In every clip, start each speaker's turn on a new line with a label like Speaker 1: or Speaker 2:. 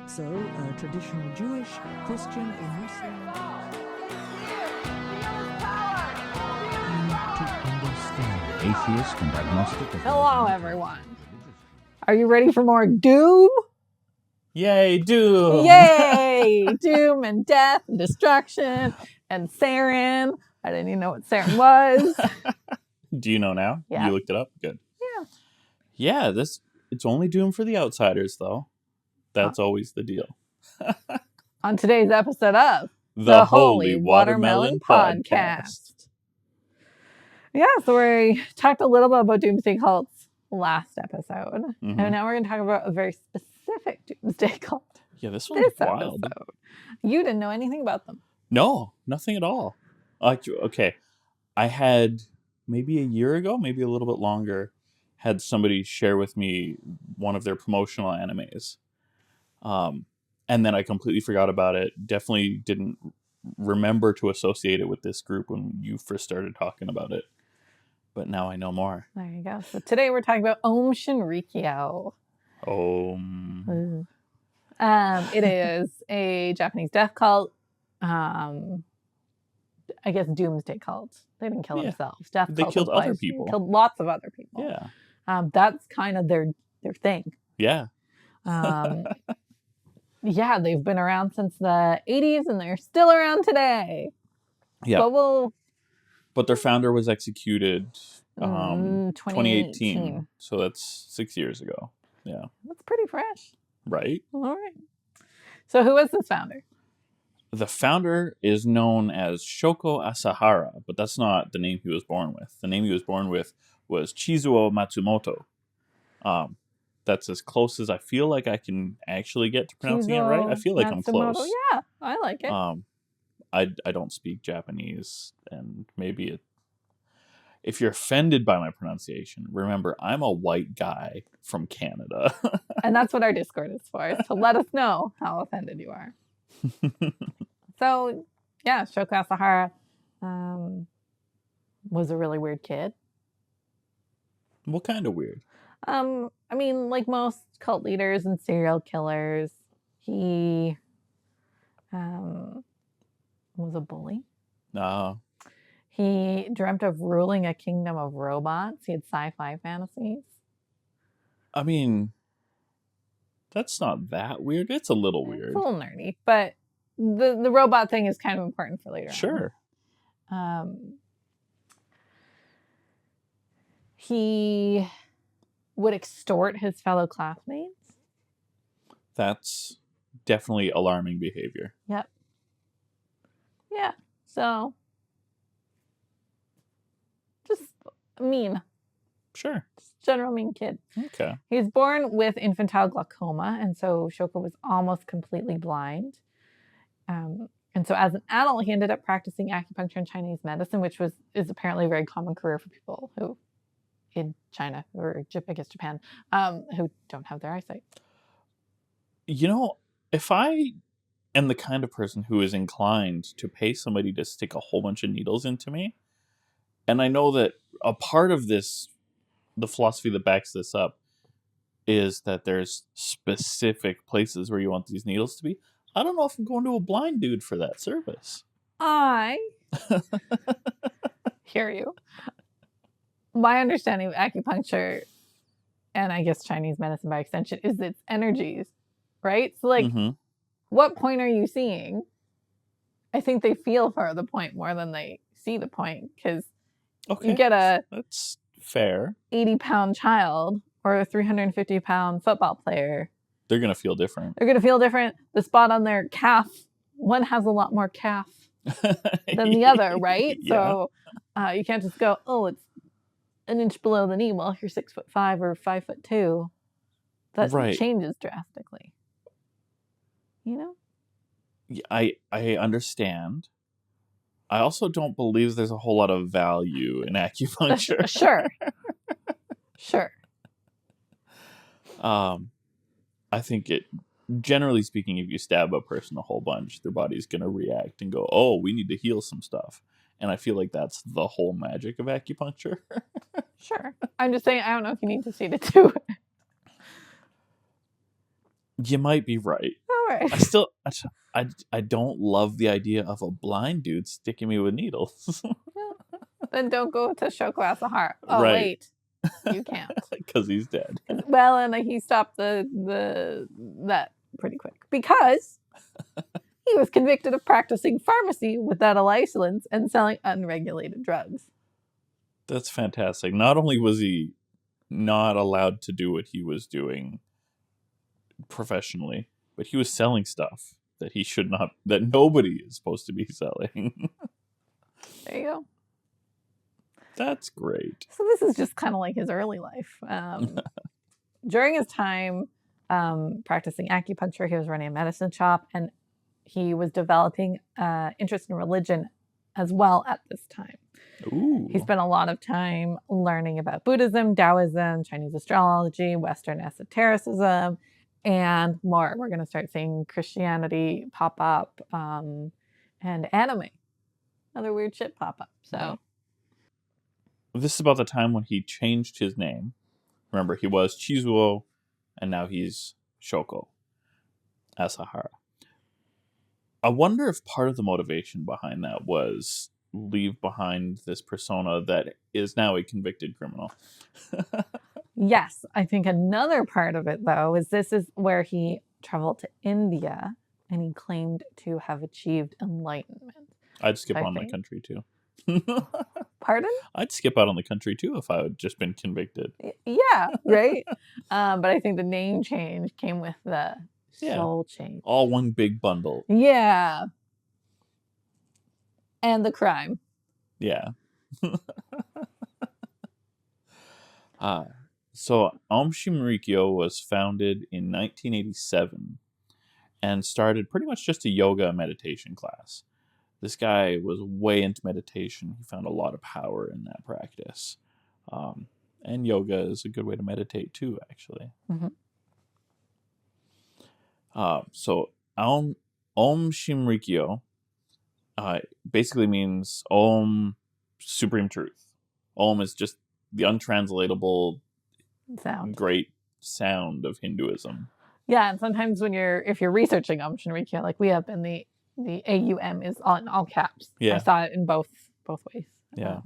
Speaker 1: So, traditional Jewish, Christian, or Muslim.
Speaker 2: To understand atheist and agnostic.
Speaker 3: Hello, everyone. Are you ready for more doom?
Speaker 4: Yay, doom!
Speaker 3: Yay! Doom and death and destruction and Sarin. I didn't even know what Sarin was.
Speaker 4: Do you know now?
Speaker 3: Yeah.
Speaker 4: You looked it up? Good.
Speaker 3: Yeah.
Speaker 4: Yeah, it's only doom for the outsiders, though. That's always the deal.
Speaker 3: On today's episode of
Speaker 4: The Holy Watermelon Podcast.
Speaker 3: Yeah, so we talked a little bit about doomsday cults last episode.
Speaker 4: Mhm.
Speaker 3: And now we're going to talk about a very specific doomsday cult
Speaker 4: Yeah, this one's wild.
Speaker 3: episode. You didn't know anything about them.
Speaker 4: No, nothing at all. Okay, I had maybe a year ago, maybe a little bit longer, had somebody share with me one of their promotional animes. And then I completely forgot about it. Definitely didn't remember to associate it with this group when you first started talking about it. But now I know more.
Speaker 3: There you go. So today we're talking about AUM Shinrikyo. It is a Japanese death cult. I guess doomsday cult. They didn't kill themselves. Death
Speaker 4: They
Speaker 3: cult
Speaker 4: killed
Speaker 3: applies.
Speaker 4: other people.
Speaker 3: Killed lots of other people.
Speaker 4: Yeah.
Speaker 3: That's kind of their thing.
Speaker 4: Yeah.
Speaker 3: Yeah, they've been around since the 80s and they're still around today.
Speaker 4: Yeah.
Speaker 3: But
Speaker 4: their founder was executed
Speaker 3: 2018.
Speaker 4: So that's 6 years ago. Yeah.
Speaker 3: That's pretty fresh.
Speaker 4: Right.
Speaker 3: All right. So who is this founder?
Speaker 4: The founder is known as Shoko Asahara, but that's not the name he was born with. The name he was born with was Chizuo Matsumoto. That's as close as I feel like I can actually get to pronouncing it right. I feel like I'm close.
Speaker 3: Yeah, I like it.
Speaker 4: I don't speak Japanese, and maybe if you're offended by my pronunciation, remember I'm a white guy from Canada.
Speaker 3: And that's what our Discord is for, to let us know how offended you are. So, yeah, Shoko Asahara was a really weird kid.
Speaker 4: What kind of weird?
Speaker 3: I mean, like most cult leaders and serial killers, he was a bully.
Speaker 4: No.
Speaker 3: He dreamt of ruling a kingdom of robots. He had sci-fi fantasies.
Speaker 4: I mean, that's not that weird. It's a little weird.
Speaker 3: It's a little nerdy, but the robot thing is kind of important for later on.
Speaker 4: Sure.
Speaker 3: He would extort his fellow classmates.
Speaker 4: That's definitely alarming behavior.
Speaker 3: Yep. Yeah. So, just mean.
Speaker 4: Sure.
Speaker 3: Just general mean kid.
Speaker 4: Okay.
Speaker 3: He was born with infantile glaucoma, and so Shoko was almost completely blind. And so as an adult, he ended up practicing acupuncture and Chinese medicine, which is apparently a very common career for people who in China or I guess Japan who don't have their eyesight.
Speaker 4: You know, if I am the kind of person who is inclined to pay somebody to stick a whole bunch of needles into me, and I know that a part of this, the philosophy that backs this up, is that there's specific places where you want these needles to be. I don't know if I'm going to a blind dude for that service.
Speaker 3: I hear you. My understanding of acupuncture, and I guess Chinese medicine by extension, is its energies, right? So, like, what point are you seeing? I think they feel for the point more than they see the point, because you get
Speaker 4: that's fair
Speaker 3: 80-pound child or a 350-pound football player.
Speaker 4: They're going to feel different.
Speaker 3: They're going to feel different. The spot on their calf, one has a lot more calf than the other, right?
Speaker 4: Yeah.
Speaker 3: So you can't just go, oh, it's an inch below the knee. Well, if you're 6'5" or 5'2", that changes drastically. You know?
Speaker 4: I understand. I also don't believe there's a whole lot of value in acupuncture.
Speaker 3: Sure.
Speaker 4: I think generally speaking, if you stab a person a whole bunch, their body's going to react and go, oh, we need to heal some stuff. And I feel like that's the whole magic of acupuncture.
Speaker 3: Sure. I'm just saying, I don't know if you need to see the two.
Speaker 4: You might be right.
Speaker 3: All All right.
Speaker 4: I don't love the idea of a blind dude sticking me with needles.
Speaker 3: Then don't go to Shoko Asahara. Oh,
Speaker 4: Right.
Speaker 3: wait. You can't.
Speaker 4: Because he's dead.
Speaker 3: Well, and he stopped that pretty quick because he was convicted of practicing pharmacy without a license and selling unregulated drugs.
Speaker 4: That's fantastic. Not only was he not allowed to do what he was doing professionally, but he was selling stuff that he should not, that nobody is supposed to be selling.
Speaker 3: There you go.
Speaker 4: That's great.
Speaker 3: So this is just kind of like his early life. During his time practicing acupuncture, he was running a medicine shop, and he was developing interest in religion as well at this time.
Speaker 4: Ooh.
Speaker 3: He spent a lot of time learning about Buddhism, Taoism, Chinese astrology, Western esotericism, and more. We're going to start seeing Christianity pop up and anime. Other weird shit pop up. So
Speaker 4: this is about the time when he changed his name. Remember, he was Chizuo, and now he's Shoko Asahara. I wonder if part of the motivation behind that was leave behind this persona that is now a convicted criminal.
Speaker 3: yes, I think another part of it, though, is this is where he traveled to India and he claimed to have achieved enlightenment.
Speaker 4: I'd skip on the country, too.
Speaker 3: Pardon?
Speaker 4: I'd skip out on the country, too, if I had just been convicted.
Speaker 3: Yeah, right? But I think the name change came with the soul change.
Speaker 4: All one big bundle.
Speaker 3: Yeah. And the crime.
Speaker 4: Yeah. So AUM Shinrikyo was founded in 1987 and started pretty much just a yoga meditation class. This guy was way into meditation. He found a lot of power in that practice. And yoga is a good way to meditate too, actually.
Speaker 3: Mm-hmm.
Speaker 4: So Aum Shinrikyo basically means Om Supreme Truth. Om is just the untranslatable great sound of Hinduism.
Speaker 3: Yeah, and sometimes if you're researching Aum Shinrikyo, like we have been, the AUM is in all caps.
Speaker 4: Yeah.
Speaker 3: I saw it in both ways.
Speaker 4: Yeah.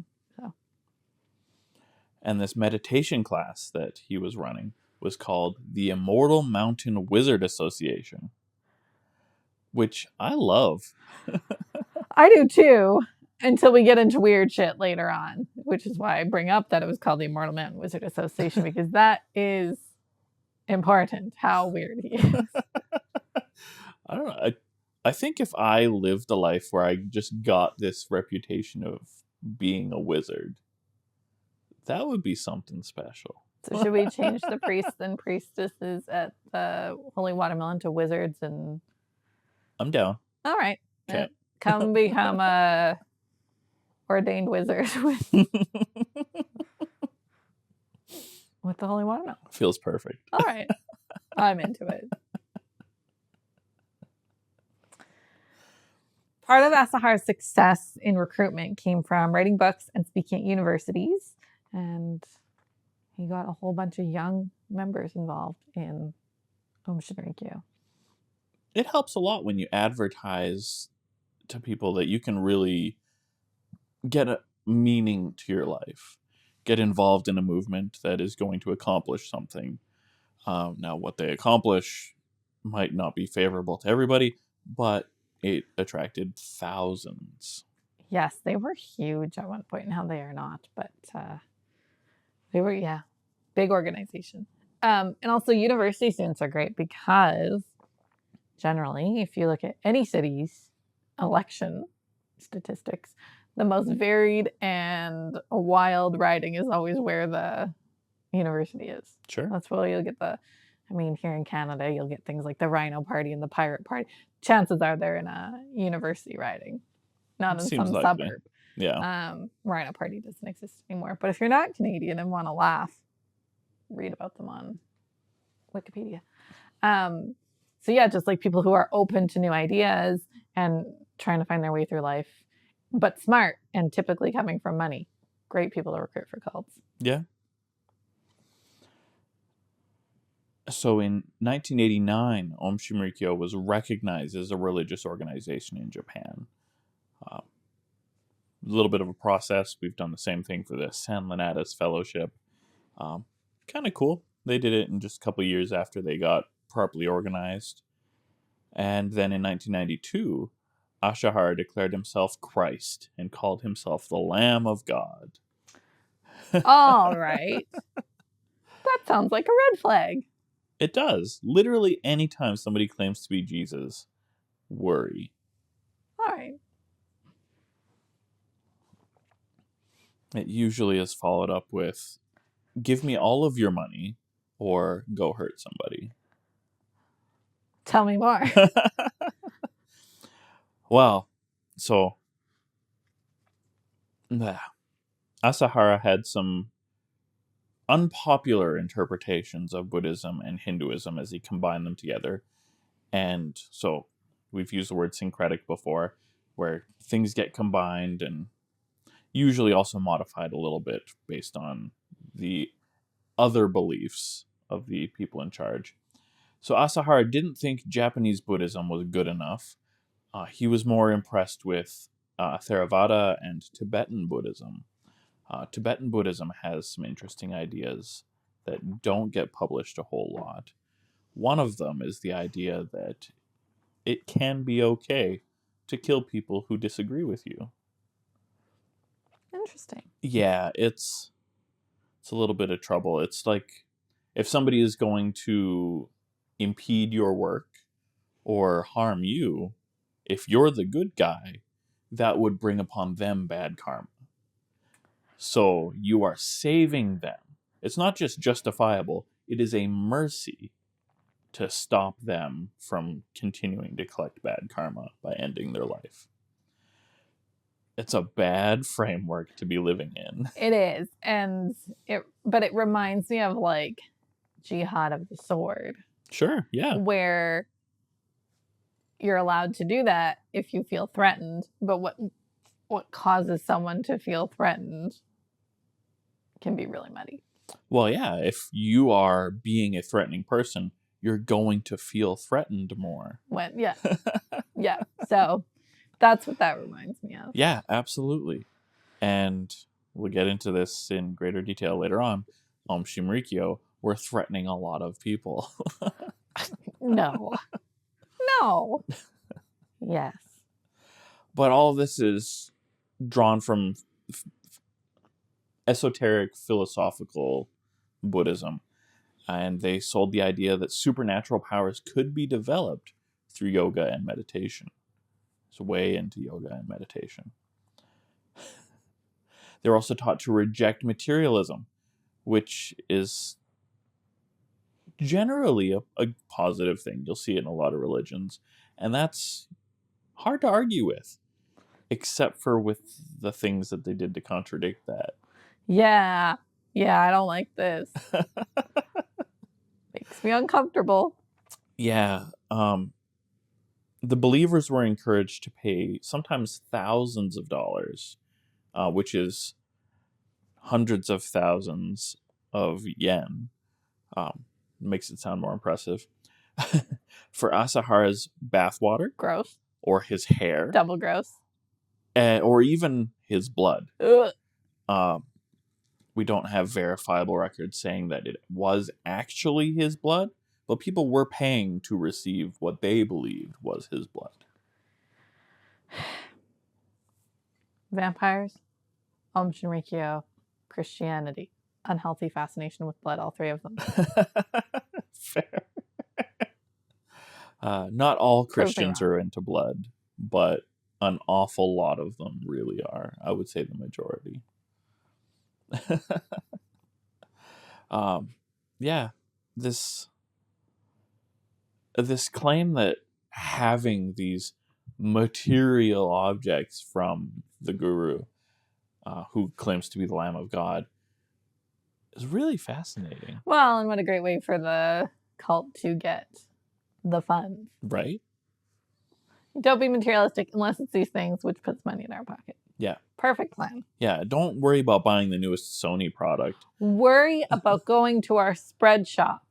Speaker 4: And this meditation class that he was running was called the Immortal Mountain Wizard Association, which I love.
Speaker 3: I do too, until we get into weird shit later on, which is why I bring up that it was called the Immortal Mountain Wizard Association, because that is important, how weird he is.
Speaker 4: I don't know. I think if I lived a life where I just got this reputation of being a wizard, that would be something special.
Speaker 3: So should we change the priests and priestesses at the Holy Watermelon to wizards? And
Speaker 4: I'm down.
Speaker 3: All right.
Speaker 4: Okay.
Speaker 3: Come become a ordained wizard with the Holy Watermelon.
Speaker 4: Feels perfect.
Speaker 3: All right. I'm into it. Part of Asahara's success in recruitment came from writing books and speaking at universities. And he got a whole bunch of young members involved in AUM Shinrikyo.
Speaker 4: It helps a lot when you advertise to people that you can really get a meaning to your life, get involved in a movement that is going to accomplish something. Now, what they accomplish might not be favorable to everybody, but it attracted thousands.
Speaker 3: Yes, they were huge at one point. Now they are not, but they were, big organization. And also university students are great because generally, if you look at any city's election statistics, the most varied and wild riding is always where the university is.
Speaker 4: Sure.
Speaker 3: That's where you'll get here in Canada, you'll get things like the Rhino Party and the Pirate Party. Chances are they're in a university riding, not in some suburb.
Speaker 4: Yeah.
Speaker 3: Rhino Party doesn't exist anymore. But if you're not Canadian and want to laugh, read about them on Wikipedia. So yeah, just like people who are open to new ideas and trying to find their way through life, but smart and typically coming from money. Great people to recruit for cults.
Speaker 4: Yeah. So in 1989, AUM Shinrikyo was recognized as a religious organization in Japan. A little bit of a process. We've done the same thing for the San Lenatus Fellowship. Kind of cool. They did it in just a couple of years after they got properly organized. And then in 1992, Asahara declared himself Christ and called himself the Lamb of God.
Speaker 3: All right. That sounds like a red flag.
Speaker 4: It does. Literally anytime somebody claims to be Jesus, worry.
Speaker 3: All right.
Speaker 4: It usually is followed up with, give me all of your money or go hurt somebody.
Speaker 3: Tell me more.
Speaker 4: Well, so Asahara had some unpopular interpretations of Buddhism and Hinduism as he combined them together. And so we've used the word syncretic before, where things get combined and usually also modified a little bit based on the other beliefs of the people in charge. So Asahara didn't think Japanese Buddhism was good enough. He was more impressed with Theravada and Tibetan Buddhism. Tibetan Buddhism has some interesting ideas that don't get published a whole lot. One of them is the idea that it can be okay to kill people who disagree with you.
Speaker 3: Interesting.
Speaker 4: Yeah, it's a little bit of trouble. It's like if somebody is going to impede your work or harm you, if you're the good guy, that would bring upon them bad karma. So you are saving them. It's not just justifiable, it is a mercy to stop them from continuing to collect bad karma by ending their life. It's a bad framework to be living in.
Speaker 3: It is. But it reminds me of like jihad of the sword.
Speaker 4: Sure, yeah.
Speaker 3: Where you're allowed to do that if you feel threatened, but what causes someone to feel threatened can be really muddy.
Speaker 4: Well, yeah, if you are being a threatening person, you're going to feel threatened more.
Speaker 3: Yeah. So that's what that reminds me of.
Speaker 4: Yeah, absolutely. And we'll get into this in greater detail later on. AUM Shinrikyo, we're threatening a lot of people.
Speaker 3: No. Yes.
Speaker 4: But all of this is drawn from esoteric philosophical Buddhism. And they sold the idea that supernatural powers could be developed through yoga and meditation. It's way into yoga and meditation. They're also taught to reject materialism, which is generally a positive thing. You'll see it in a lot of religions. And that's hard to argue with, except for with the things that they did to contradict that.
Speaker 3: Yeah, I don't like this. Makes me uncomfortable.
Speaker 4: Yeah. The believers were encouraged to pay sometimes thousands of dollars, which is hundreds of thousands of yen. Makes it sound more impressive. For Asahara's bathwater.
Speaker 3: Gross.
Speaker 4: Or his hair.
Speaker 3: Double gross.
Speaker 4: Or even his blood.
Speaker 3: Ugh.
Speaker 4: We don't have verifiable records saying that it was actually his blood, but people were paying to receive what they believed was his blood.
Speaker 3: Vampires, AUM Shinrikyo, Christianity, unhealthy fascination with blood, all three of them.
Speaker 4: Fair. Not all Christians are into blood, but an awful lot of them really are. I would say the majority. Yeah, this claim that having these material objects from the guru, who claims to be the Lamb of God, is really fascinating.
Speaker 3: Well, and what a great way for the cult to get the funds.
Speaker 4: Right?
Speaker 3: Don't be materialistic unless it's these things, which puts money in our pocket.
Speaker 4: Yeah.
Speaker 3: Perfect plan.
Speaker 4: Yeah, don't worry about buying the newest Sony product.
Speaker 3: Worry about going to our spread shop.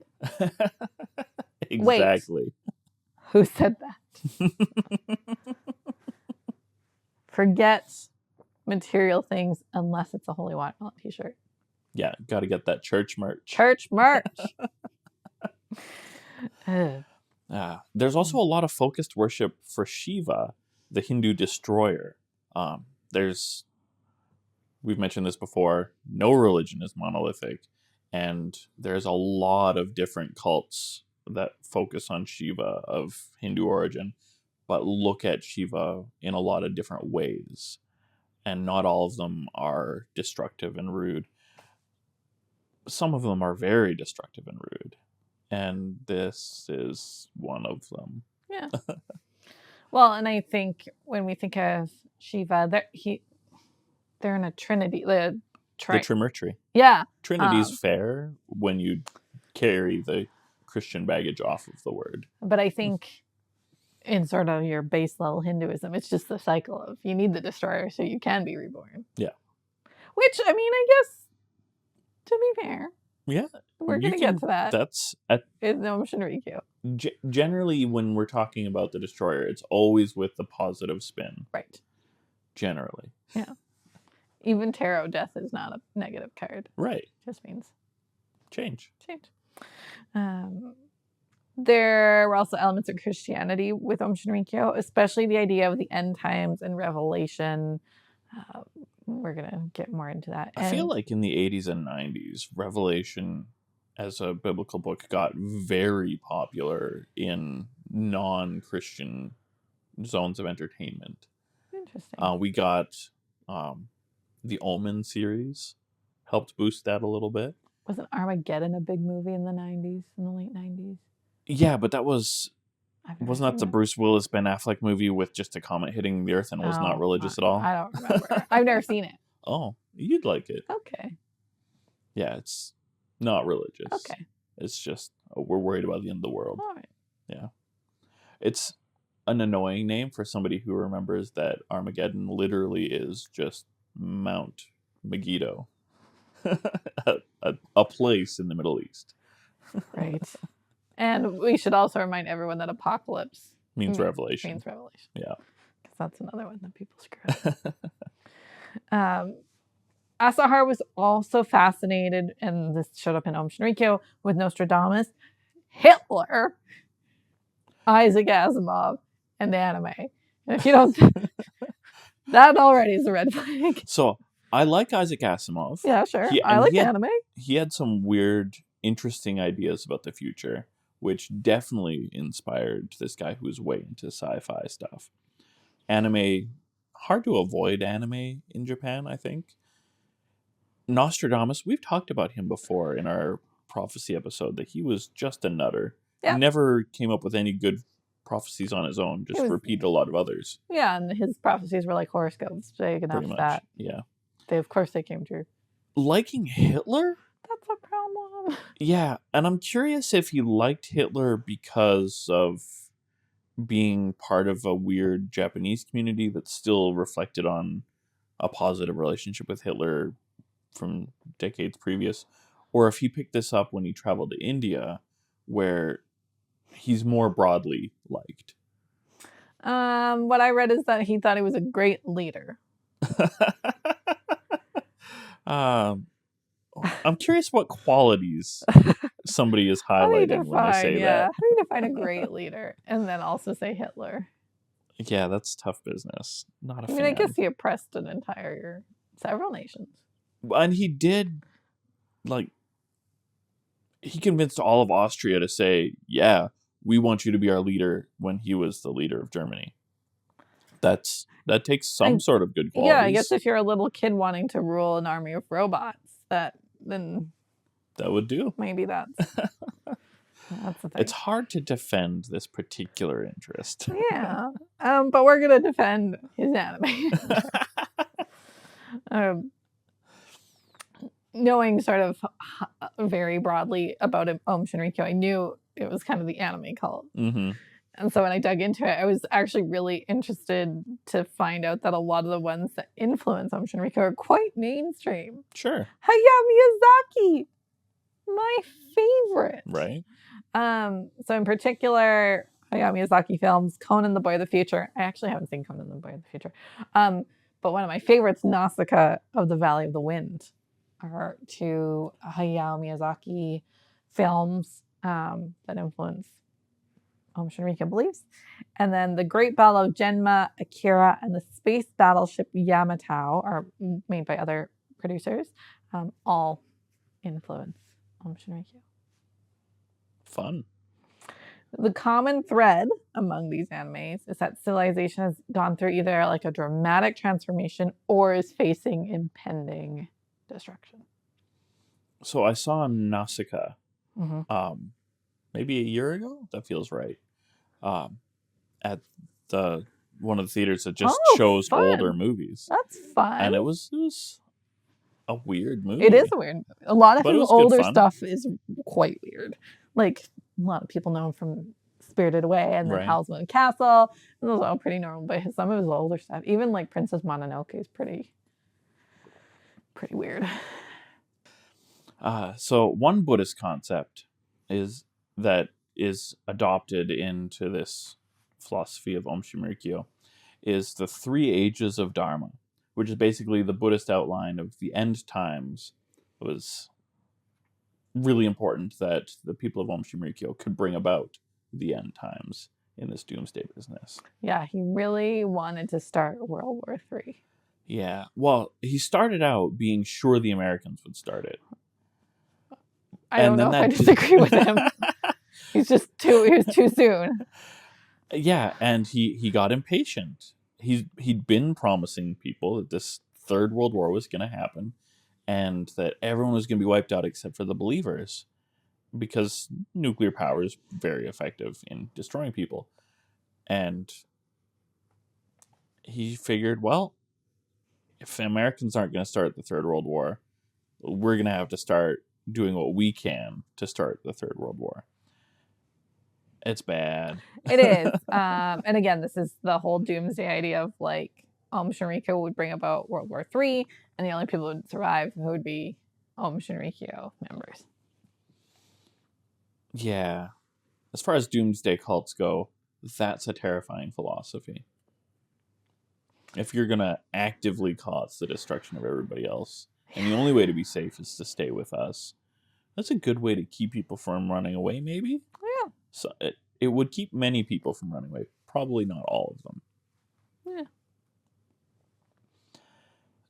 Speaker 4: Exactly.
Speaker 3: Who said that? Forget material things unless it's a Holy Watermelon t-shirt.
Speaker 4: Yeah, got to get that church merch.
Speaker 3: Church merch. Ugh.
Speaker 4: There's also a lot of focused worship for Shiva, the Hindu destroyer. We've mentioned this before, no religion is monolithic, and there's a lot of different cults that focus on Shiva of Hindu origin, but look at Shiva in a lot of different ways, and not all of them are destructive and rude. Some of them are very destructive and rude, and this is one of them.
Speaker 3: Yeah. Well, and I think when we think of Shiva, they're in a trinity.
Speaker 4: The Trimurti.
Speaker 3: Yeah.
Speaker 4: Trinity's fair when you carry the Christian baggage off of the word.
Speaker 3: But I think in sort of your base level Hinduism, it's just the cycle of you need the destroyer so you can be reborn.
Speaker 4: Yeah.
Speaker 3: Which, I mean, I guess, to be fair,
Speaker 4: Yeah.
Speaker 3: we're going to get to that.
Speaker 4: That's
Speaker 3: in AUM Shinrikyo.
Speaker 4: Generally, when we're talking about the destroyer, it's always with the positive spin.
Speaker 3: Right.
Speaker 4: Generally.
Speaker 3: Yeah. Even tarot death is not a negative card.
Speaker 4: Right.
Speaker 3: It just means
Speaker 4: change.
Speaker 3: There were also elements of Christianity with AUM Shinrikyo, especially the idea of the end times and revelation. We're going to get more into that.
Speaker 4: I feel like in the 80s and 90s, Revelation as a biblical book got very popular in non-Christian zones of entertainment.
Speaker 3: Interesting.
Speaker 4: We got the Omen series, helped boost that a little bit.
Speaker 3: Wasn't Armageddon a big movie in the 90s, in the late 90s?
Speaker 4: Yeah, but that wasn't that the Bruce Willis, Ben Affleck movie with just a comet hitting the earth and was not religious at all?
Speaker 3: I don't remember. I've never seen it.
Speaker 4: Oh, you'd like it.
Speaker 3: Okay.
Speaker 4: Yeah, it's not religious.
Speaker 3: Okay.
Speaker 4: It's just, we're worried about the end of the world.
Speaker 3: All right.
Speaker 4: Yeah. It's an annoying name for somebody who remembers that Armageddon literally is just Mount Megiddo. a place in the Middle East.
Speaker 3: Right. And we should also remind everyone that apocalypse
Speaker 4: means revelation.
Speaker 3: Means revelation.
Speaker 4: Yeah.
Speaker 3: Because that's another one that people screw up. Asahara was also fascinated, and this showed up in AUM Shinrikyo, with Nostradamus, Hitler, Isaac Asimov, and the anime. And if you don't, that already is a red flag.
Speaker 4: So I like Isaac Asimov.
Speaker 3: Yeah, sure. I like anime.
Speaker 4: He had some weird, interesting ideas about the future, which definitely inspired this guy who was way into sci-fi stuff. Anime, hard to avoid anime in Japan, I think. Nostradamus, we've talked about him before in our prophecy episode, that he was just a nutter. Yeah. He never came up with any good prophecies on his own, just repeated a lot of others.
Speaker 3: Yeah, and his prophecies were like horoscopes, big enough that of course they came true.
Speaker 4: Liking Hitler?
Speaker 3: That's a problem.
Speaker 4: Yeah, and I'm curious if he liked Hitler because of being part of a weird Japanese community that still reflected on a positive relationship with Hitler from decades previous, or if he picked this up when he traveled to India, where he's more broadly liked.
Speaker 3: What I read is that he thought he was a great leader.
Speaker 4: I'm curious what qualities somebody is highlighting when they say that.
Speaker 3: How do you define a great leader and then also say Hitler?
Speaker 4: Yeah, that's tough business. Not a fan.
Speaker 3: I guess he oppressed several nations.
Speaker 4: And he did, he convinced all of Austria to say, yeah, we want you to be our leader, when he was the leader of Germany. That takes some sort of good qualities.
Speaker 3: Yeah, I guess if you're a little kid wanting to rule an army of robots, then
Speaker 4: that would do.
Speaker 3: Maybe that's the thing.
Speaker 4: It's hard to defend this particular interest.
Speaker 3: Yeah, but we're gonna defend his anime. Knowing sort of very broadly about AUM Shinrikyo, I knew it was kind of the anime cult.
Speaker 4: Mm-hmm.
Speaker 3: And so when I dug into it, I was actually really interested to find out that a lot of the ones that influence AUM Shinrikyo are quite mainstream.
Speaker 4: Sure.
Speaker 3: Hayao Miyazaki! my favorite.
Speaker 4: Right?
Speaker 3: So in particular, Hayao Miyazaki films, Conan the Boy of the Future. I actually haven't seen Conan the Boy of the Future. But one of my favorites, Nausicaa of the Valley of the Wind, are two Hayao Miyazaki films that influence Shinrikyo beliefs. And then The Great Battle of Genma, Akira, and the space battleship Yamato are made by other producers, all influence Shinrikyo.
Speaker 4: Fun.
Speaker 3: The common thread among these animes is that civilization has gone through either like a dramatic transformation or is facing impending destruction.
Speaker 4: So I saw Nausicaa
Speaker 3: Mm-hmm.
Speaker 4: maybe a year ago. That feels right. At the one of the theaters that just shows
Speaker 3: fun.
Speaker 4: older movies.
Speaker 3: That's fun.
Speaker 4: And it was a weird movie.
Speaker 3: It is a weird movie. A lot of
Speaker 4: But it
Speaker 3: his
Speaker 4: was good
Speaker 3: older
Speaker 4: fun.
Speaker 3: stuff is quite weird. Like a lot of people know him from Spirited Away and then
Speaker 4: Right.
Speaker 3: Howl's Moving Castle. And those are all pretty normal, but some of his older stuff, even like Princess Mononoke, is pretty weird.
Speaker 4: So one Buddhist concept is adopted into this philosophy of Aum Shinrikyo is the 3 ages of Dharma, which is basically the Buddhist outline of the end times. It was really important that the people of Aum Shinrikyo could bring about the end times in this doomsday business.
Speaker 3: Yeah, he really wanted to start World War III.
Speaker 4: Yeah, well, he started out being sure the Americans would start it.
Speaker 3: I don't know if I disagree with him. He was too soon.
Speaker 4: Yeah, and he got impatient. He'd been promising people that this third world war was going to happen and that everyone was going to be wiped out except for the believers because nuclear power is very effective in destroying people. And he figured, well, if the Americans aren't going to start the third world war, we're going to have to start doing what we can to start the third world war. It's bad.
Speaker 3: It is. And again, this is the whole doomsday idea of like Aum Shinrikyo would bring about World War III, and the only people who would survive who would be Aum Shinrikyo members.
Speaker 4: Yeah. As far as doomsday cults go, that's a terrifying philosophy. If you're going to actively cause the destruction of everybody else, and the only way to be safe is to stay with us, that's a good way to keep people from running away, maybe?
Speaker 3: Yeah.
Speaker 4: So it would keep many people from running away. Probably not all of them.
Speaker 3: Yeah.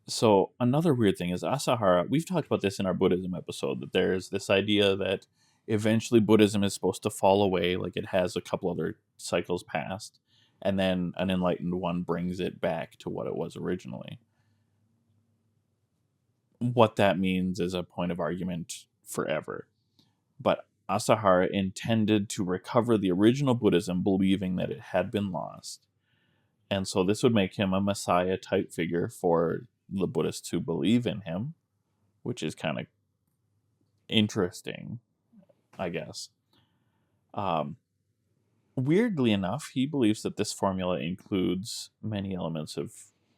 Speaker 4: So another weird thing is Asahara. We've talked about this in our Buddhism episode, that there's this idea that eventually Buddhism is supposed to fall away, like it has a couple other cycles past, and then an enlightened one brings it back to what it was originally. What that means is a point of argument forever. But Asahara intended to recover the original Buddhism, believing that it had been lost. And so this would make him a messiah-type figure for the Buddhists who believe in him, which is kind of interesting, I guess. Weirdly enough, he believes that this formula includes many elements of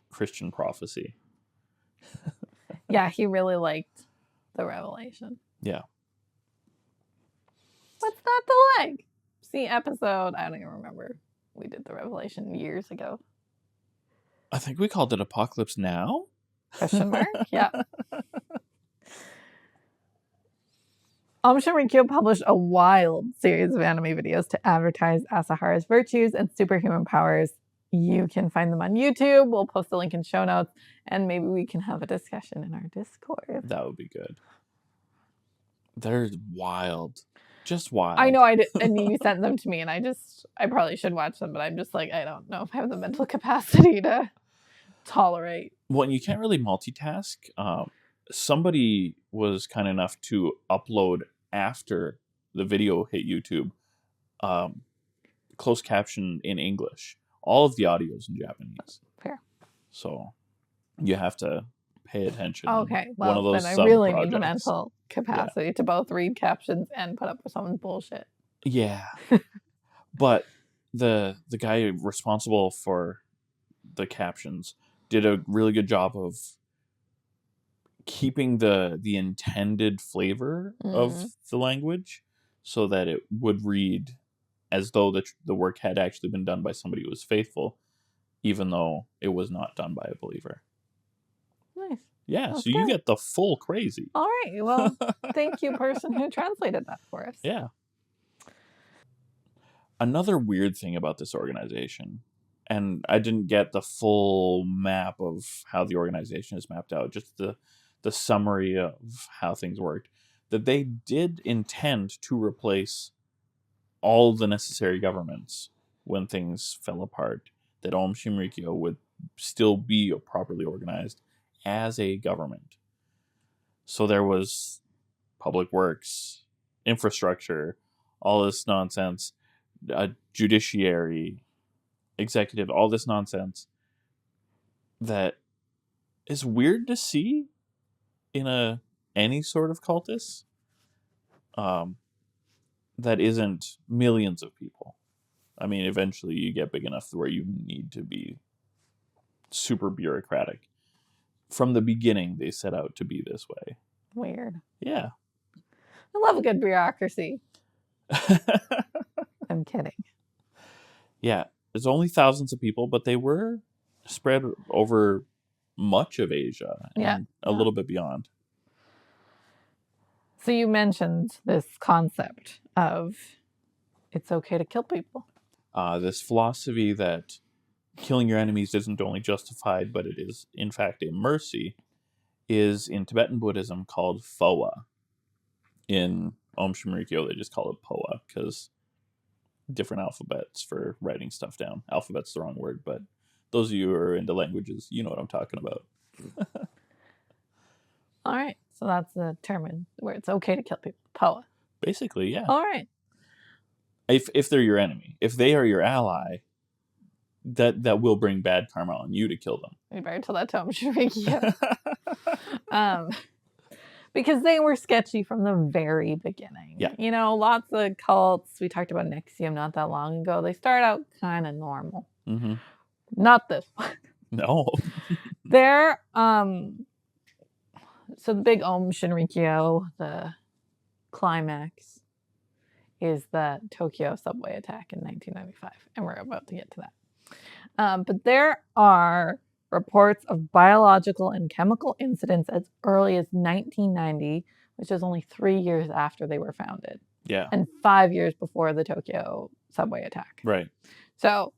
Speaker 4: Christian prophecy.
Speaker 3: Yeah, he really liked the Revelation.
Speaker 4: Yeah.
Speaker 3: What's not to like? See episode, I don't even remember. We did the Revelation years ago.
Speaker 4: I think we called it Apocalypse Now?
Speaker 3: Question mark? Yeah. Aum Shinrikyo published a wild series of anime videos to advertise Asahara's virtues and superhuman powers. You can find them on YouTube. We'll post a link in show notes, and maybe we can have a discussion in our Discord.
Speaker 4: That would be good. They're wild. Just wild.
Speaker 3: I know, and you sent them to me, and I probably should watch them, but I'm just like, I don't know if I have the mental capacity to tolerate.
Speaker 4: Well, you can't really multitask. Somebody was kind enough to upload after the video hit YouTube, closed caption in English. All of the audios in Japanese.
Speaker 3: Fair.
Speaker 4: So you have to pay attention.
Speaker 3: Okay, well,
Speaker 4: one of those
Speaker 3: then I really need the
Speaker 4: sub-projects.
Speaker 3: mental capacity to both read captions and put up with someone's bullshit.
Speaker 4: Yeah. But the guy responsible for the captions did a really good job of keeping the intended flavor of the language so that it would read as though the work had actually been done by somebody who was faithful, even though it was not done by a believer.
Speaker 3: Nice.
Speaker 4: Yeah,
Speaker 3: That's
Speaker 4: so you
Speaker 3: good.
Speaker 4: get the full crazy.
Speaker 3: All right. Well, thank you, person who translated that for us.
Speaker 4: Yeah. Another weird thing about this organization, and I didn't get the full map of how the organization is mapped out, just the summary of how things worked, that they did intend to replace all the necessary governments when things fell apart, that AUM Shinrikyo would still be properly organized as a government. So there was public works, infrastructure, all this nonsense, judiciary, executive, all this nonsense that is weird to see in any sort of cultus that isn't millions of people. I mean, eventually you get big enough where you need to be super bureaucratic. From the beginning, they set out to be this way.
Speaker 3: Weird.
Speaker 4: Yeah.
Speaker 3: I love a good bureaucracy. I'm kidding.
Speaker 4: Yeah. There's only thousands of people, but they were spread over much of Asia and a little bit beyond.
Speaker 3: So you mentioned this concept of it's okay to kill people.
Speaker 4: This philosophy that killing your enemies isn't only justified, but it is, in fact, a mercy, is in Tibetan Buddhism called Phowa. In Aum Shinrikyo, they just call it Poa, because different alphabets for writing stuff down. Alphabet's the wrong word, but those of you who are into languages, you know what I'm talking about.
Speaker 3: All right. So that's the term where it's okay to kill people. Poa.
Speaker 4: Basically, yeah.
Speaker 3: All right.
Speaker 4: If they're your enemy. If they are your ally, that will bring bad karma on you to kill them.
Speaker 3: We better tell that to Aum Shinrikyo. Because they were sketchy from the very beginning.
Speaker 4: Yeah.
Speaker 3: You know, lots of cults. We talked about Nexium not that long ago. They start out kind of normal.
Speaker 4: Mm-hmm.
Speaker 3: Not this one.
Speaker 4: No.
Speaker 3: They're, so the big Aum Shinrikyo, the climax, is the Tokyo subway attack in 1995. And we're about to get to that. But there are reports of biological and chemical incidents as early as 1990, which is only 3 years after they were founded.
Speaker 4: Yeah.
Speaker 3: And 5 years before the Tokyo subway attack.
Speaker 4: Right.
Speaker 3: So,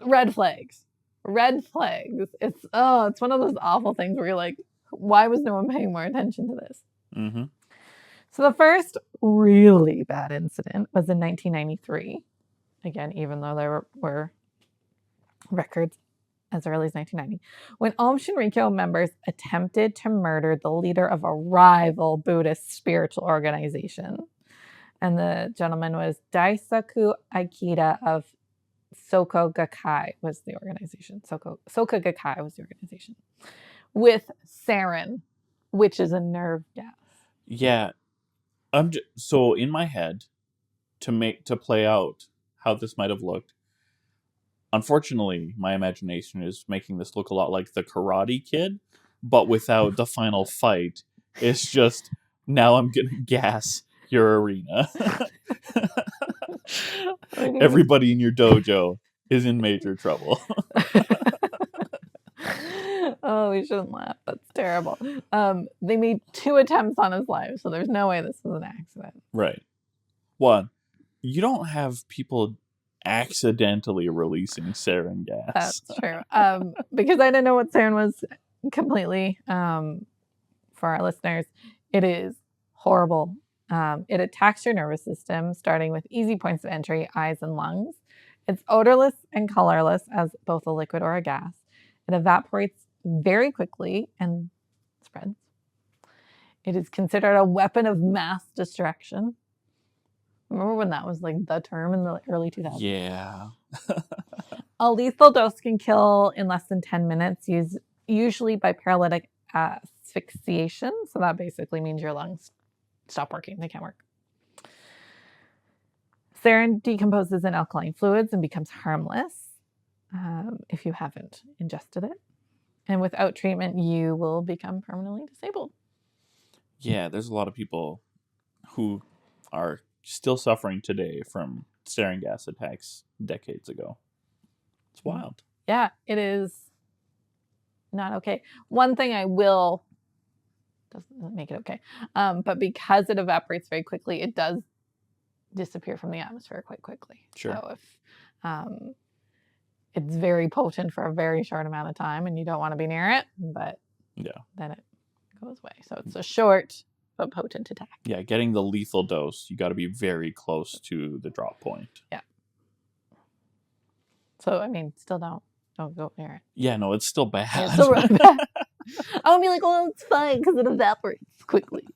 Speaker 3: red flags. Red flags. It's one of those awful things where you're like, why was no one paying more attention to this?
Speaker 4: Mm-hmm.
Speaker 3: So the first really bad incident was in 1993. Again, even though there were records as early as 1990, when Aum Shinrikyo members attempted to murder the leader of a rival Buddhist spiritual organization. And the gentleman was Daisaku Aikida of Soko Gakkai was the organization. Soko Gakkai was the organization. With Sarin, which is a nerve gas.
Speaker 4: Yeah. So in my head, to play out how this might have looked, unfortunately, my imagination is making this look a lot like the Karate Kid, but without the final fight. It's just, now I'm going to gas your arena. Everybody in your dojo is in major trouble.
Speaker 3: Oh, we shouldn't laugh. That's terrible. They made 2 attempts on his life, so there's no way this was an accident.
Speaker 4: Right. One, you don't have people accidentally releasing sarin gas.
Speaker 3: That's true. Because I didn't know what sarin was completely. For our listeners, it is horrible. It attacks your nervous system, starting with easy points of entry, eyes and lungs. It's odorless and colorless as both a liquid or a gas. It evaporates very quickly and spreads. It is considered a weapon of mass destruction. Remember when that was like the term in the early 2000s?
Speaker 4: Yeah.
Speaker 3: A lethal dose can kill in less than 10 minutes, usually by paralytic asphyxiation. So that basically means your lungs stop working. They can't work. Sarin decomposes in alkaline fluids and becomes harmless if you haven't ingested it. And without treatment, you will become permanently disabled.
Speaker 4: Yeah, there's a lot of people who are still suffering today from sarin gas attacks decades ago. It's wild.
Speaker 3: Yeah, it is not okay. One thing I will doesn't make it okay, but because it evaporates very quickly, it does disappear from the atmosphere quite quickly.
Speaker 4: Sure.
Speaker 3: So if it's very potent for a very short amount of time, and you don't want to be near it, but then it goes away. So it's a short but potent attack.
Speaker 4: Yeah, getting the lethal dose, you got to be very close to the drop point.
Speaker 3: Yeah. So I mean, still don't go near it.
Speaker 4: Yeah, no, it's still bad.
Speaker 3: Yeah, it's still really bad. I would be like, well, it's fine because it evaporates quickly.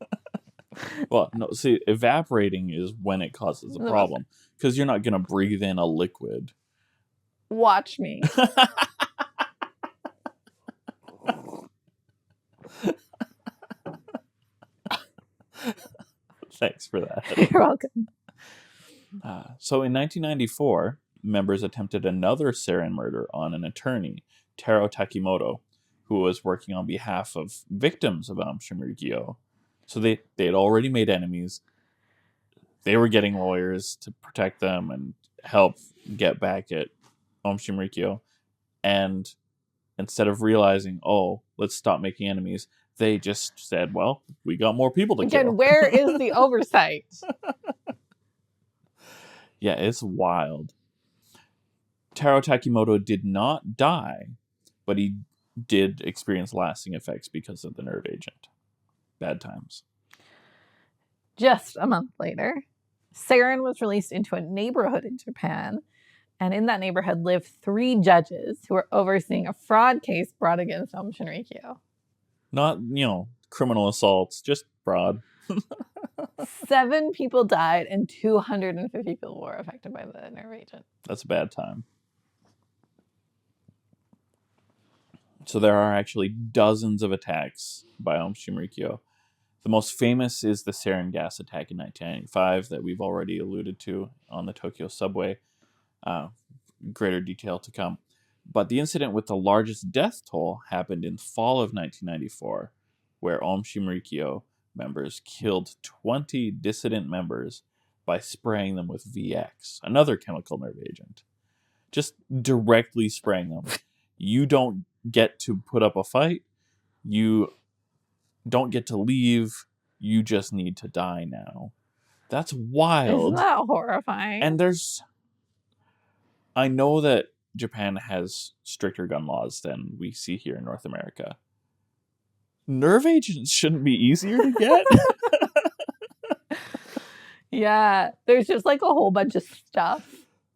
Speaker 4: Well, no, see, evaporating is when it causes a problem because you're not going to breathe in a liquid.
Speaker 3: Watch me.
Speaker 4: Thanks for that.
Speaker 3: You're welcome.
Speaker 4: So in 1994, members attempted another sarin murder on an attorney, Taro Takimoto, who was working on behalf of victims of AUM Shinrikyo. So they had already made enemies. They were getting lawyers to protect them and help get back at AUM Shinrikyo. And instead of realizing, oh, let's stop making enemies, they just said, well, we got more people to kill.
Speaker 3: Again, where is the oversight?
Speaker 4: Yeah, it's wild. Taro Takimoto did not die, but he did experience lasting effects because of the nerve agent. Bad times.
Speaker 3: Just a month later, Sarin was released into a neighborhood in Japan, and in that neighborhood lived 3 judges who were overseeing a fraud case brought against AUM Shinrikyo.
Speaker 4: Not, criminal assaults, just fraud.
Speaker 3: 7 people died and 250 people were affected by the nerve agent.
Speaker 4: That's a bad time. So there are actually dozens of attacks by AUM Shinrikyo. The most famous is the sarin gas attack in 1995 that we've already alluded to on the Tokyo subway. Greater detail to come. But the incident with the largest death toll happened in fall of 1994, where AUM Shinrikyo members killed 20 dissident members by spraying them with VX, another chemical nerve agent. Just directly spraying them. You don't get to put up a fight. You don't get to leave. You just need to die now. That's wild.
Speaker 3: Isn't that horrifying?
Speaker 4: And I know that Japan has stricter gun laws than we see here in North America. Nerve agents shouldn't be easier to get.
Speaker 3: Yeah, there's just like a whole bunch of stuff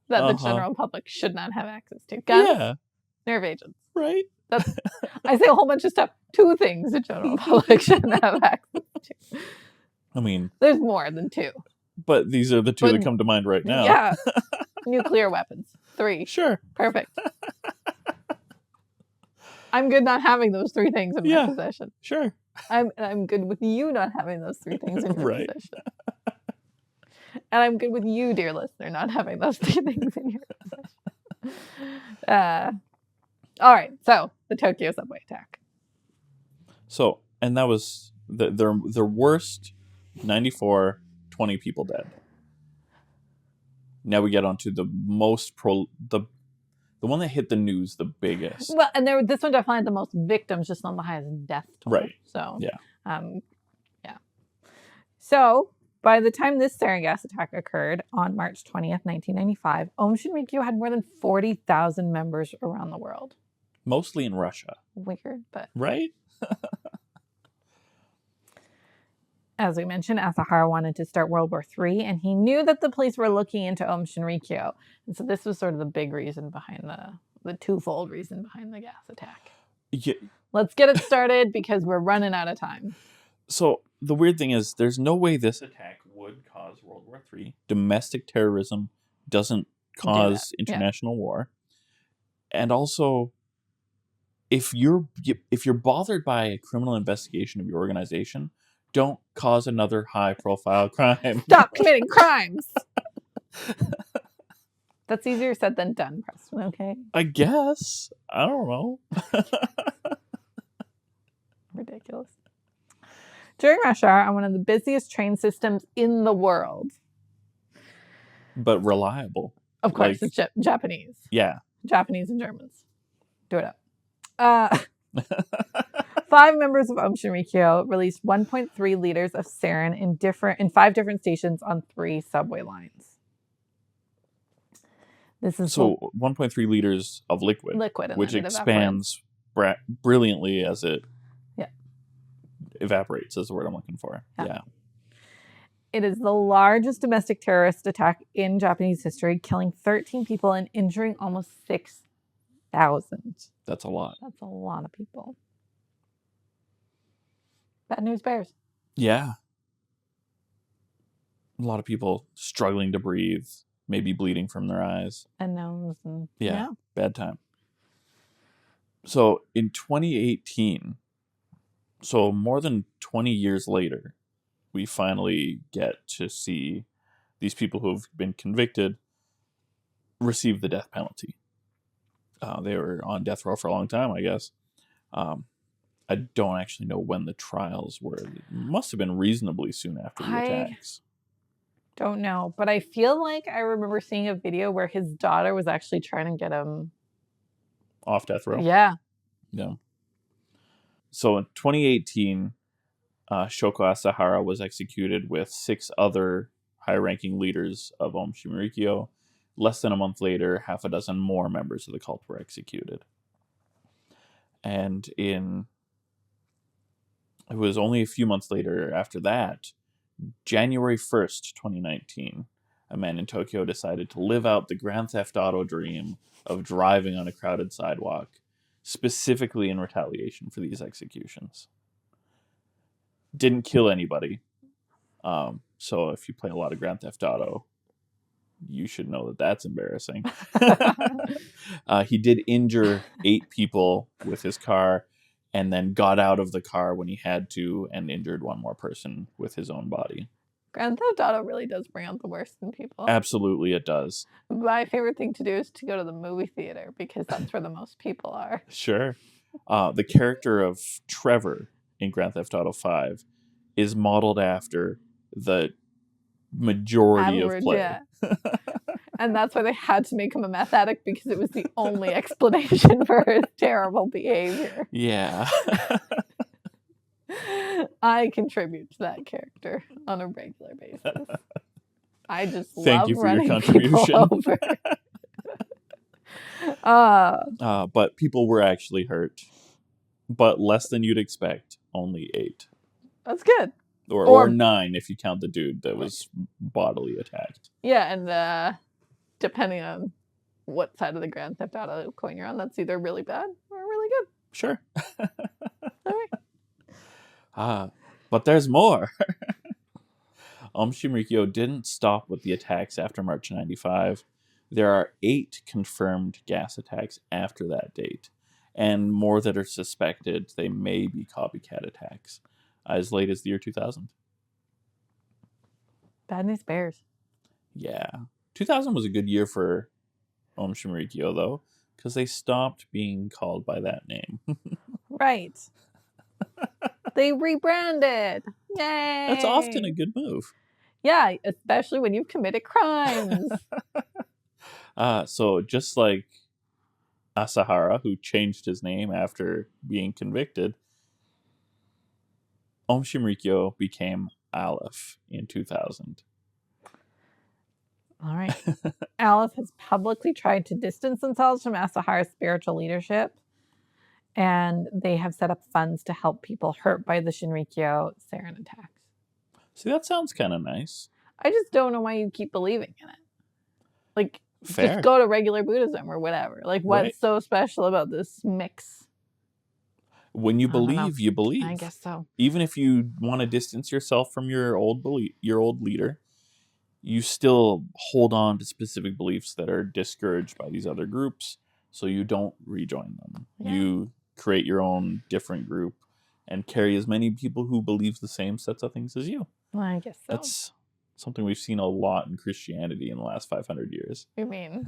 Speaker 3: that the general public should not have access to. Guns, nerve agents.
Speaker 4: Right?
Speaker 3: I say a whole bunch of stuff. 2 things the general public shouldn't have access to.
Speaker 4: I mean,
Speaker 3: there's more than 2.
Speaker 4: But these are the 2 that come to mind right now.
Speaker 3: Yeah. Nuclear weapons. 3.
Speaker 4: Sure.
Speaker 3: Perfect. I'm good not having those 3 things in my possession.
Speaker 4: Sure.
Speaker 3: I'm good with you not having those 3 things in your
Speaker 4: right.
Speaker 3: possession. And I'm good with you, dear listener, not having those 3 things in your possession. All right. So the Tokyo subway attack.
Speaker 4: So, and that was their worst 94, 20 people dead. Now we get on to the most the one that hit the news the biggest.
Speaker 3: Well, and this one definitely had the most victims, just not the highest death toll.
Speaker 4: Right.
Speaker 3: So
Speaker 4: yeah.
Speaker 3: So by the time this sarin gas attack occurred on March 20th, 1995, AUM Shinrikyo had more than 40,000 members around the world.
Speaker 4: Mostly in Russia.
Speaker 3: Weird, but
Speaker 4: right.
Speaker 3: As we mentioned, Asahara wanted to start World War III, and he knew that the police were looking into AUM Shinrikyo. And so this was sort of the big reason behind the twofold reason behind the gas attack.
Speaker 4: Yeah.
Speaker 3: Let's get it started because we're running out of time.
Speaker 4: So the weird thing is there's no way this attack would cause World War III. Domestic terrorism doesn't cause international war. And also, if you're bothered by a criminal investigation of your organization, don't cause another high-profile crime.
Speaker 3: Stop committing crimes. That's easier said than done, Preston, okay?
Speaker 4: I guess. I don't know.
Speaker 3: ridiculous. During rush hour on one of the busiest train systems in the world.
Speaker 4: But reliable.
Speaker 3: Of course,
Speaker 4: Like-
Speaker 3: it's Japanese.
Speaker 4: Yeah.
Speaker 3: Japanese and Germans. Do it up. 5 members of AUM Shinrikyo released 1.3 liters of sarin in 5 different stations on 3 subway lines. This is
Speaker 4: So 1.3 liters of liquid,
Speaker 3: liquid, and
Speaker 4: which
Speaker 3: then it
Speaker 4: expands brilliantly as it
Speaker 3: Yeah.
Speaker 4: evaporates, is the word I'm looking for.
Speaker 3: Yeah.
Speaker 4: Yeah.
Speaker 3: It is the largest domestic terrorist attack in Japanese history, killing 13 people and injuring almost 6,000.
Speaker 4: That's a lot.
Speaker 3: That's a lot of people. Bad news bears.
Speaker 4: Yeah. A lot of people struggling to breathe, maybe bleeding from their eyes.
Speaker 3: And nose. And,
Speaker 4: Yeah. Bad time. So in 2018, so more than 20 years later, we finally get to see these people who have been convicted receive the death penalty. They were on death row for a long time, I guess. I don't actually know when the trials were. It must have been reasonably soon after the attacks.
Speaker 3: Don't know, but I feel like I remember seeing a video where his daughter was actually trying to get him
Speaker 4: Off death row?
Speaker 3: Yeah.
Speaker 4: Yeah. So in 2018, Shoko Asahara was executed with 6 other high-ranking leaders of AUM Shinrikyo. Less than a month later, half a dozen more members of the cult were executed. And it was only a few months later after that, January 1st, 2019, a man in Tokyo decided to live out the Grand Theft Auto dream of driving on a crowded sidewalk, specifically in retaliation for these executions. Didn't kill anybody. So if you play a lot of Grand Theft Auto, you should know that that's embarrassing. He did injure 8 people with his car, and then got out of the car when he had to and injured 1 more person with his own body.
Speaker 3: Grand Theft Auto really does bring out the worst in people.
Speaker 4: Absolutely, it does.
Speaker 3: My favorite thing to do is to go to the movie theater because that's where the most people are.
Speaker 4: Sure. The character of Trevor in Grand Theft Auto 5 is modeled after the majority of play.
Speaker 3: Yeah. And that's why they had to make him a meth addict, because it was the only explanation for his terrible behavior.
Speaker 4: Yeah.
Speaker 3: I contribute to that character on a regular basis. I just
Speaker 4: Thank
Speaker 3: love
Speaker 4: you for your
Speaker 3: running
Speaker 4: contribution.
Speaker 3: people over.
Speaker 4: But people were actually hurt. But less than you'd expect. Only 8.
Speaker 3: That's good.
Speaker 4: Or 9 if you count the dude that was bodily attacked.
Speaker 3: Yeah, and depending on what side of the Grand Theft Auto coin you're on, that's either really bad or really good.
Speaker 4: Sure.
Speaker 3: All right.
Speaker 4: But there's more. AUM Shinrikyo didn't stop with the attacks after March 95. There are 8 confirmed gas attacks after that date, and more that are suspected they may be copycat attacks as late as the year 2000.
Speaker 3: Bad news bears.
Speaker 4: Yeah. 2000 was a good year for AUM Shinrikyo, though, because they stopped being called by that name.
Speaker 3: Right. They rebranded. Yay.
Speaker 4: That's often a good move.
Speaker 3: Yeah, especially when you've committed crimes.
Speaker 4: So just like Asahara, who changed his name after being convicted, AUM Shinrikyo became Aleph in 2000.
Speaker 3: All right. Aleph has publicly tried to distance themselves from Asahara's spiritual leadership, and they have set up funds to help people hurt by the Shinrikyo Sarin attacks.
Speaker 4: See, that sounds kind of nice.
Speaker 3: I just don't know why you keep believing in it. Like,
Speaker 4: Fair.
Speaker 3: just go to regular Buddhism or whatever. Like, what's
Speaker 4: Right.
Speaker 3: so special about this mix?
Speaker 4: When you
Speaker 3: I don't know.
Speaker 4: believe, you believe.
Speaker 3: I guess so.
Speaker 4: Even if you want to distance yourself from your old leader, you still hold on to specific beliefs that are discouraged by these other groups, so you don't rejoin them.
Speaker 3: Yeah.
Speaker 4: You create your own different group and carry as many people who believe the same sets of things as you.
Speaker 3: Well, I guess so.
Speaker 4: That's something we've seen a lot in Christianity in the last 500 years.
Speaker 3: You mean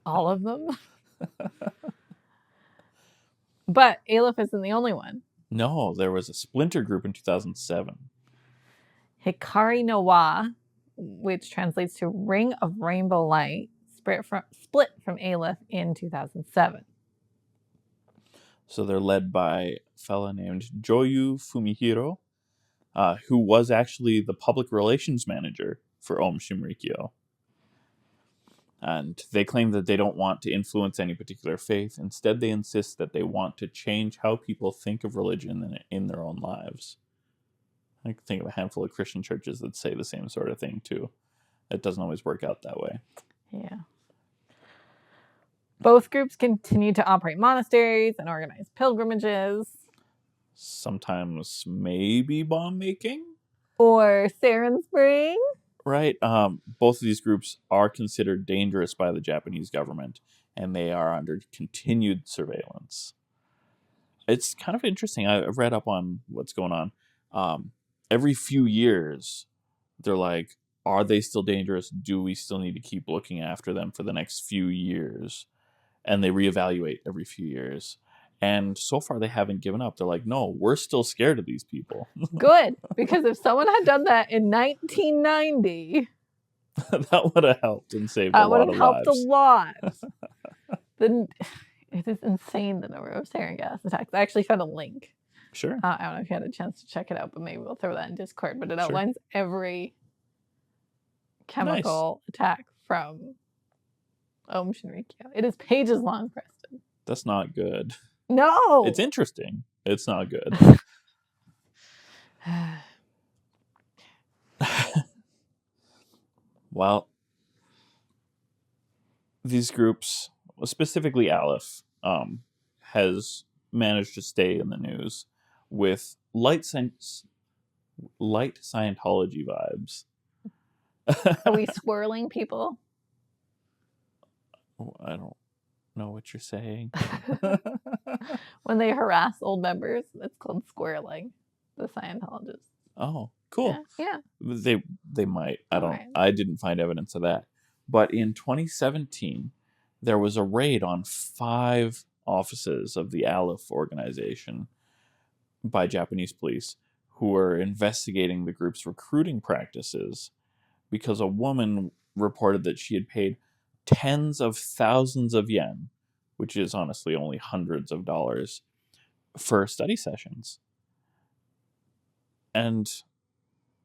Speaker 3: all of them? But Aleph isn't the only one.
Speaker 4: No, there was a splinter group in 2007.
Speaker 3: Hikari no Wa, which translates to Ring of Rainbow Light, split from Aleph in 2007.
Speaker 4: So they're led by a fella named Joyu Fumihiro, who was actually the public relations manager for AUM Shinrikyo. And they claim that they don't want to influence any particular faith. Instead, they insist that they want to change how people think of religion in their own lives. I can think of a handful of Christian churches that say the same sort of thing, too. It doesn't always work out that way.
Speaker 3: Yeah. Both groups continue to operate monasteries and organize pilgrimages.
Speaker 4: Sometimes maybe bomb making?
Speaker 3: Or Sarin spraying.
Speaker 4: Right. Both of these groups are considered dangerous by the Japanese government, and they are under continued surveillance. It's kind of interesting. I've read up on what's going on. Every few years, they're like, are they still dangerous? Do we still need to keep looking after them for the next few years? And they reevaluate every few years. And so far, they haven't given up. They're like, no, we're still scared of these people.
Speaker 3: Good, because if someone had done that in 1990,
Speaker 4: that would have helped and saved a lot of lives.
Speaker 3: That would have helped a lot. Then it is insane the number of sarin gas attacks. I actually found a link.
Speaker 4: Sure.
Speaker 3: I don't know if you had a chance to check it out, but maybe we'll throw that in Discord. But it outlines every chemical attack from AUM Shinrikyo. It is pages long, Preston.
Speaker 4: That's not good.
Speaker 3: No!
Speaker 4: It's interesting. It's not good. Well, these groups, specifically Aleph, has managed to stay in the news with light Scientology vibes.
Speaker 3: Are we swirling people?
Speaker 4: Oh, I don't know what you're saying.
Speaker 3: When they harass old members, it's called squirreling, the Scientologists.
Speaker 4: Oh, cool.
Speaker 3: Yeah.
Speaker 4: They might.
Speaker 3: Right.
Speaker 4: I didn't find evidence of that. But in 2017, there was a raid on 5 offices of the Aleph organization by Japanese police who were investigating the group's recruiting practices because a woman reported that she had paid tens of thousands of yen, which is honestly only hundreds of dollars, for study sessions. And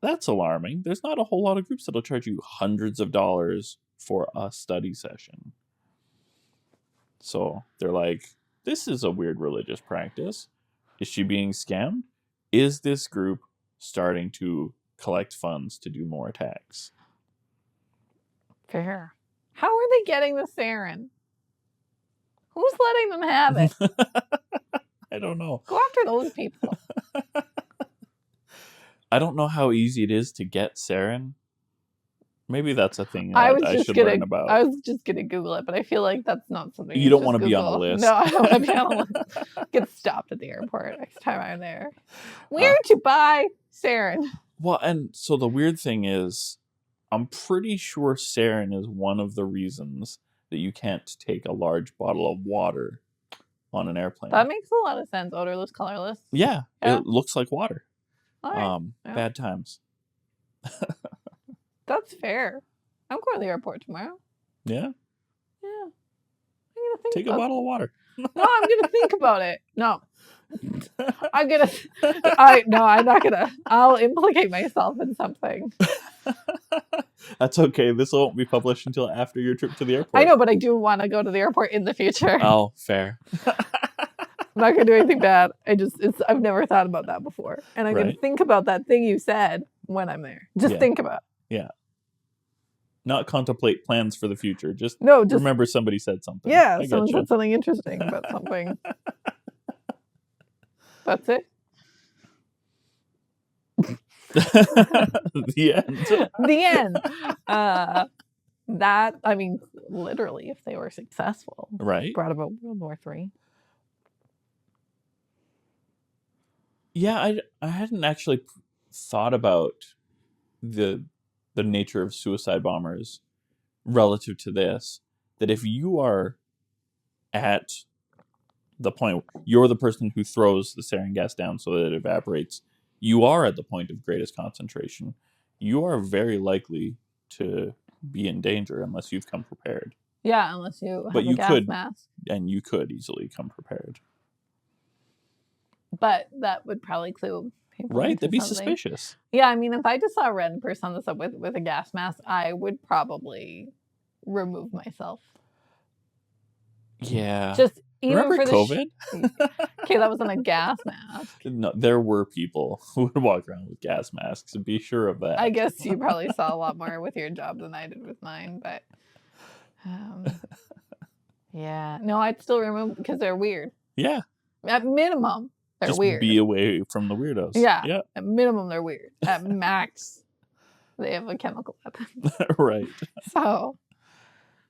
Speaker 4: that's alarming. There's not a whole lot of groups that'll charge you hundreds of dollars for a study session. So they're like, this is a weird religious practice. Is she being scammed? Is this group starting to collect funds to do more attacks?
Speaker 3: Fair. How are they getting the sarin? Who's letting them have it?
Speaker 4: I don't know.
Speaker 3: Go after those people.
Speaker 4: I don't know how easy it is to get sarin. Maybe that's a thing
Speaker 3: I
Speaker 4: should learn about.
Speaker 3: I was just gonna Google it, but I feel like that's not something
Speaker 4: You don't want to be on the list.
Speaker 3: No, I don't want to be on the list. Get stopped at the airport next time I'm there. Where to buy sarin?
Speaker 4: Well, and so the weird thing is, I'm pretty sure sarin is one of the reasons that you can't take a large bottle of water on an airplane.
Speaker 3: That makes a lot of sense. Odorless, colorless.
Speaker 4: Yeah, it looks like water.
Speaker 3: All right.
Speaker 4: Bad times.
Speaker 3: That's fair. I'm going to the airport tomorrow.
Speaker 4: Yeah?
Speaker 3: Yeah. I'm going to think
Speaker 4: Take a bottle of water.
Speaker 3: No, I'm going to think about it. No. I'm going to... No, I'm not going to... I'll implicate myself in something.
Speaker 4: That's okay. This won't be published until after your trip to the airport.
Speaker 3: I know, but I do want to go to the airport in the future.
Speaker 4: Oh, fair.
Speaker 3: I'm not going to do anything bad. I've never thought about that before. And I'm going to think about that thing you said when I'm there. Just think about it.
Speaker 4: Yeah. Not contemplate plans for the future. Just remember somebody said something.
Speaker 3: Yeah, someone said something interesting about something. That's it.
Speaker 4: The end.
Speaker 3: The end. I mean, literally, if they were successful,
Speaker 4: right?
Speaker 3: Brought about World War III.
Speaker 4: Yeah, I hadn't actually thought about the nature of suicide bombers relative to this. That if you are at the point. You're the person who throws the sarin gas down so that it evaporates. You are at the point of greatest concentration. You are very likely to be in danger unless you've come prepared.
Speaker 3: Yeah, unless you have
Speaker 4: But
Speaker 3: a
Speaker 4: you
Speaker 3: gas
Speaker 4: could,
Speaker 3: mask.
Speaker 4: and you could easily come prepared.
Speaker 3: But that would probably clue people
Speaker 4: Right?
Speaker 3: into
Speaker 4: That'd be
Speaker 3: something.
Speaker 4: suspicious.
Speaker 3: Yeah, I mean, if I just saw a random person on the subway with a gas mask, I would probably remove myself.
Speaker 4: Yeah.
Speaker 3: Just even
Speaker 4: Remember
Speaker 3: for
Speaker 4: COVID?
Speaker 3: Okay, that wasn't a gas mask.
Speaker 4: No, there were people who would walk around with gas masks. Be sure of that.
Speaker 3: I guess you probably saw a lot more with your job than I did with mine, but yeah. No, I'd still remove because they're weird.
Speaker 4: Yeah.
Speaker 3: At minimum, they're
Speaker 4: Just
Speaker 3: weird.
Speaker 4: be away from the weirdos.
Speaker 3: Yeah.
Speaker 4: Yeah.
Speaker 3: At minimum, they're weird. At max, they have a chemical weapon.
Speaker 4: Right.
Speaker 3: So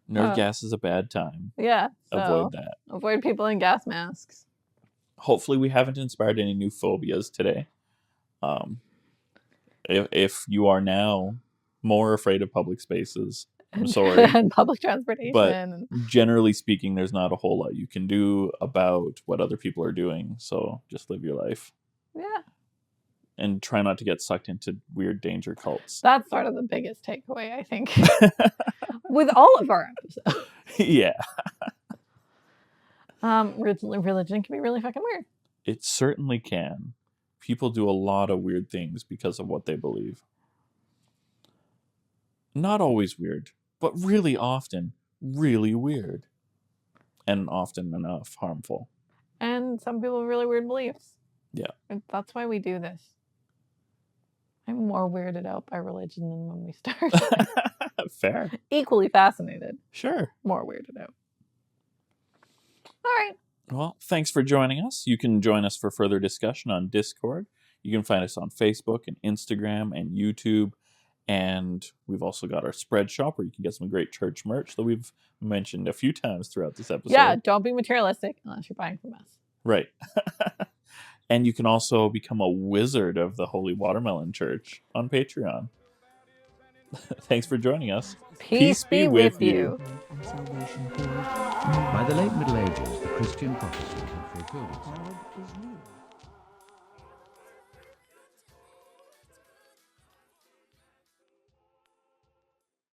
Speaker 4: Nerve gas is a bad time.
Speaker 3: yeah. So
Speaker 4: Avoid that.
Speaker 3: avoid people in gas masks.
Speaker 4: Hopefully we haven't inspired any new phobias today. If you are now more afraid of public spaces, I'm sorry.
Speaker 3: And public transportation.
Speaker 4: But generally speaking, there's not a whole lot you can do about what other people are doing. So just live your life.
Speaker 3: Yeah.
Speaker 4: And try not to get sucked into weird danger cults.
Speaker 3: That's sort of the biggest takeaway, I think, with all of our episodes.
Speaker 4: Yeah.
Speaker 3: Religion can be really fucking weird.
Speaker 4: It certainly can. People do a lot of weird things because of what they believe. Not always weird, but really often really weird. And often enough harmful.
Speaker 3: And some people have really weird beliefs.
Speaker 4: Yeah.
Speaker 3: And that's why we do this. I'm more weirded out by religion than when we started.
Speaker 4: Fair.
Speaker 3: Equally fascinated.
Speaker 4: Sure.
Speaker 3: More weirded out. All right.
Speaker 4: Well, thanks for joining us. You can join us for further discussion on Discord. You can find us on Facebook and Instagram and YouTube. And we've also got our spread shop where you can get some great church merch that we've mentioned a few times throughout this episode.
Speaker 3: Yeah, don't be materialistic unless you're buying from us.
Speaker 4: Right. And you can also become a wizard of the Holy Watermelon Church on Patreon. Thanks for joining us.
Speaker 3: Peace be with you.
Speaker 1: And salvation for
Speaker 2: By the late Middle Ages, the Christian prophecy had fulfilled itself.
Speaker 1: God is near.